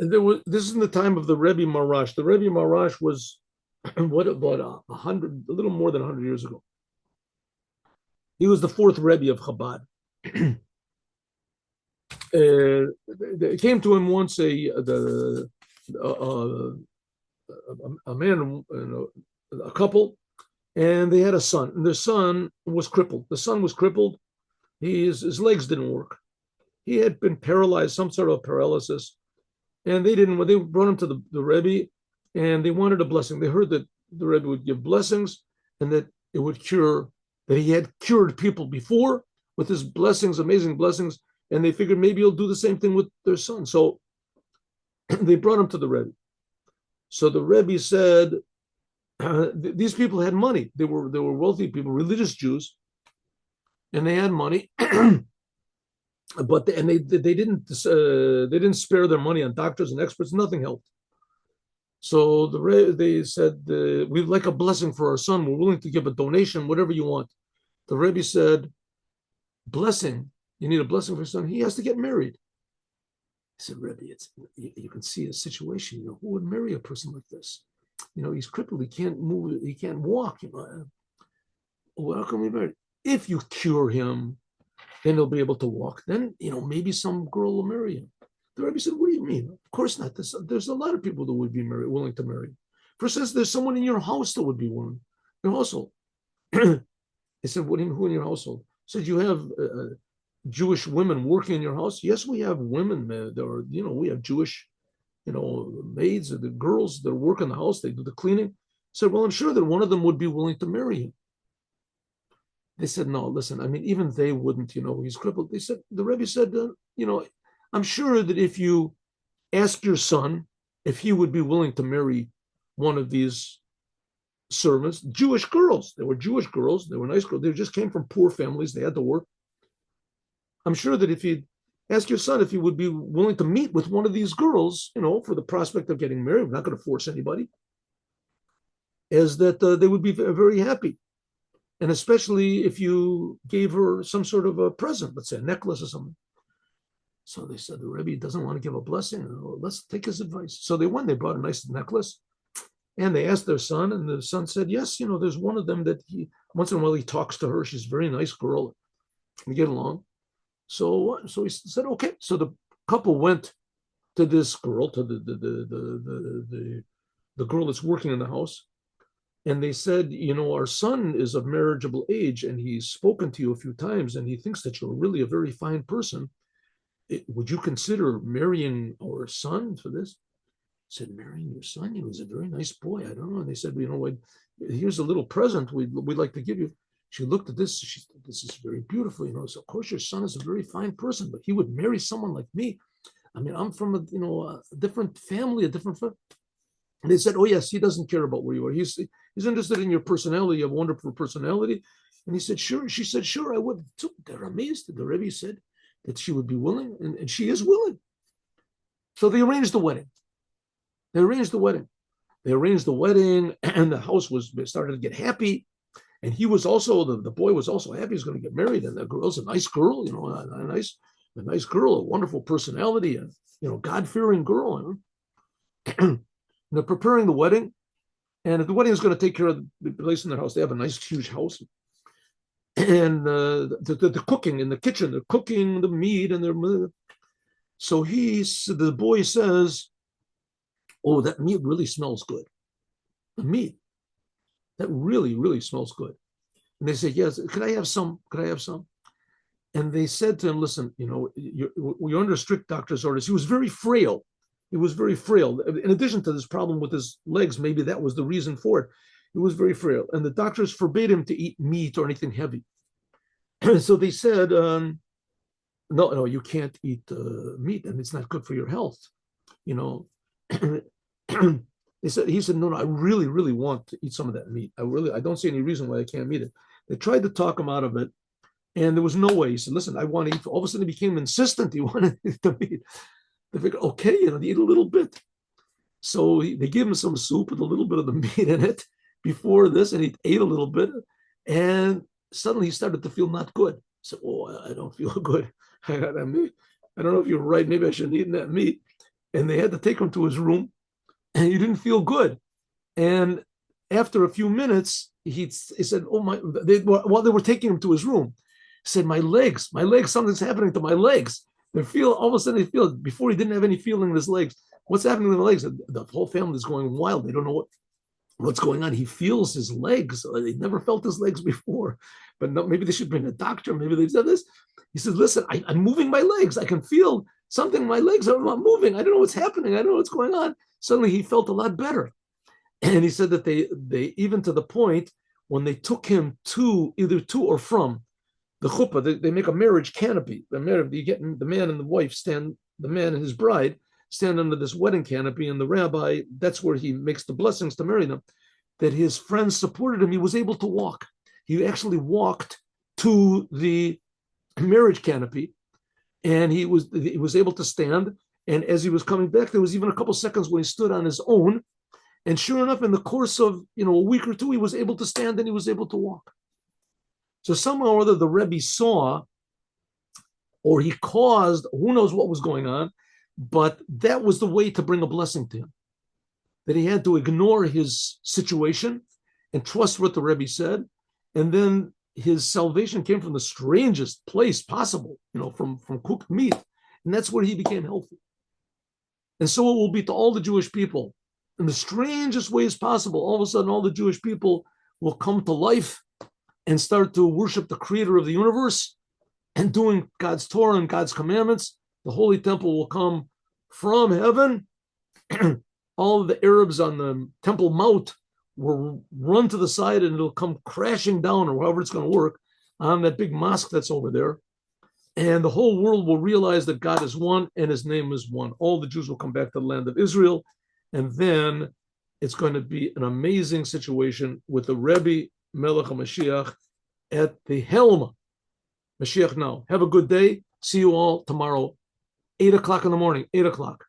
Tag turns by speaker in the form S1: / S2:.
S1: This is in the time of the Rebbe Mahara'sh. The Rebbe Mahara'sh was what about 100, a little more than 100 years ago. He was the fourth Rebbe of Chabad. It came to him once a man, a couple, and they had a son. And their son was crippled. The son was crippled. His legs didn't work. He had been paralyzed, some sort of paralysis, and they didn't. They brought him to the Rebbe, and they wanted a blessing. They heard that the Rebbe would give blessings, and that it would cure. That he had cured people before with his blessings, amazing blessings, and they figured maybe he'll do the same thing with their son. So they brought him to the Rebbe. So the Rebbe said, these people had money. They were wealthy people, religious Jews, and they had money. But they didn't spare their money on doctors and experts. Nothing helped. So they said, we'd like a blessing for our son. We're willing to give a donation, whatever you want. The Rebbe said, blessing. You need a blessing for your son. He has to get married. I said, Rebbe, you can see the situation. You know, who would marry a person like this? You know, he's crippled. He can't move. He can't walk. You know, well, how can we marry? If you cure him, then he'll be able to walk. Then, you know, maybe some girl will marry him. The Rebbe said, what do you mean? Of course not. There's a lot of people that would be willing to marry. First says there's someone in your house that would be willing. Your household. He said, what do you mean, who in your household? He said, you have Jewish women working in your house? Yes, we have women. There are, you know, we have Jewish, you know, maids, the girls that work in the house. They do the cleaning. He said, well, I'm sure that one of them would be willing to marry him. They said, no, listen, I mean, even they wouldn't, you know, he's crippled. They said, the Rebbe said, you know, I'm sure that if you ask your son if he would be willing to marry one of these servants, Jewish girls, they were Jewish girls, they were nice girls, they just came from poor families, they had to work. I'm sure that if you ask your son if he would be willing to meet with one of these girls, you know, for the prospect of getting married, we're not going to force anybody, is that they would be very happy. And especially if you gave her some sort of a present, let's say a necklace or something. So they said, the Rebbe doesn't want to give a blessing. Let's take his advice. So they went, they brought a nice necklace, and they asked their son, and the son said, yes, you know, there's one of them that once in a while he talks to her. She's a very nice girl. We get along. So he said, okay. So the couple went to this girl, to the girl that's working in the house. And they said, you know, our son is of marriageable age, and he's spoken to you a few times, and he thinks that you're really a very fine person. Would you consider marrying our son for this? I said, marrying your son? He was a very nice boy. I don't know. And they said, you know, here's a little present we'd like to give you. She looked at this. She said, this is very beautiful. You know, so of course your son is a very fine person, but he would marry someone like me. I mean, I'm from a different family, a different family. And they said, oh, yes, he doesn't care about where you are. He's interested in your personality. You have a wonderful personality. And he said, sure. She said, sure, I would. So they're amazed. The Rebbe said that she would be willing, and she is willing. So they arranged the wedding. They arranged the wedding, and the house started to get happy. And he was also, the boy was also happy he's going to get married. And the girl's a nice girl, you know, a nice girl, a wonderful personality, and, you know, God-fearing girl. You know? They're preparing the wedding, and the wedding is going to take care of the place in their house. They have a nice, huge house, and the cooking in the kitchen. They're cooking the meat, and so the boy says, "Oh, that meat really smells good. The meat that really, really smells good." And they say, "Yes, could I have some? Could I have some?" And they said to him, "Listen, you know, you're under strict doctor's orders." He was very frail. He was very frail. In addition to this problem with his legs, maybe that was the reason for it. He was very frail. And the doctors forbade him to eat meat or anything heavy. So they said, no, you can't eat meat, and it's not good for your health. You know, he said, no, I really, really want to eat some of that meat. I don't see any reason why I can't eat it. They tried to talk him out of it, and there was no way. He said, listen, I want to eat. All of a sudden he became insistent. He wanted to eat the meat. They figured, okay, you know, they eat a little bit. So they gave him some soup with a little bit of the meat in it before this, and he ate a little bit, and suddenly he started to feel not good. He said, oh, I don't feel good. I don't know if you're right. Maybe I shouldn't eat that meat. and they had to take him to his room, and he didn't feel good. And after a few minutes, he said, "Oh my!" While they were taking him to his room, he said, my legs, something's happening to my legs. They feel all of a sudden they feel it. Before he didn't have any feeling in his legs. What's happening to the legs? The whole family is going wild. They don't know what's going on. He feels his legs. They never felt his legs before, but no, maybe they should bring a doctor. Maybe they've done this. He says, "Listen, I'm moving my legs. I can feel something in my legs. I'm not moving. I don't know what's happening. I don't know what's going on." Suddenly he felt a lot better. And he said that they even to the point when they took him to either to or from the chuppah, they make a marriage canopy. You get the man and the wife stand, the man and his bride stand under this wedding canopy, and the rabbi, that's where he makes the blessings to marry them. That his friends supported him. He was able to walk. He actually walked to the marriage canopy, and he was able to stand. And as he was coming back, there was even a couple seconds when he stood on his own. And sure enough, in the course of a week or two, he was able to stand and he was able to walk. So somehow or other, the Rebbe saw, or he caused, who knows what was going on, but that was the way to bring a blessing to him. That he had to ignore his situation and trust what the Rebbe said. And then his salvation came from the strangest place possible, from cooked meat. And that's where he became healthy. And so it will be to all the Jewish people. In the strangest ways possible, all of a sudden, all the Jewish people will come to life and start to worship the creator of the universe and doing God's Torah and God's commandments. The Holy Temple will come from heaven. All of the Arabs on the Temple Mount will run to the side and it'll come crashing down, or however it's going to work, on that big mosque that's over there. And the whole world will realize that God is one and his name is one. All the Jews will come back to the land of Israel. And then it's going to be an amazing situation with the Rebbe Melech HaMashiach at the helm. Mashiach now. Have a good day. See you all tomorrow, 8 o'clock in the morning, 8 o'clock.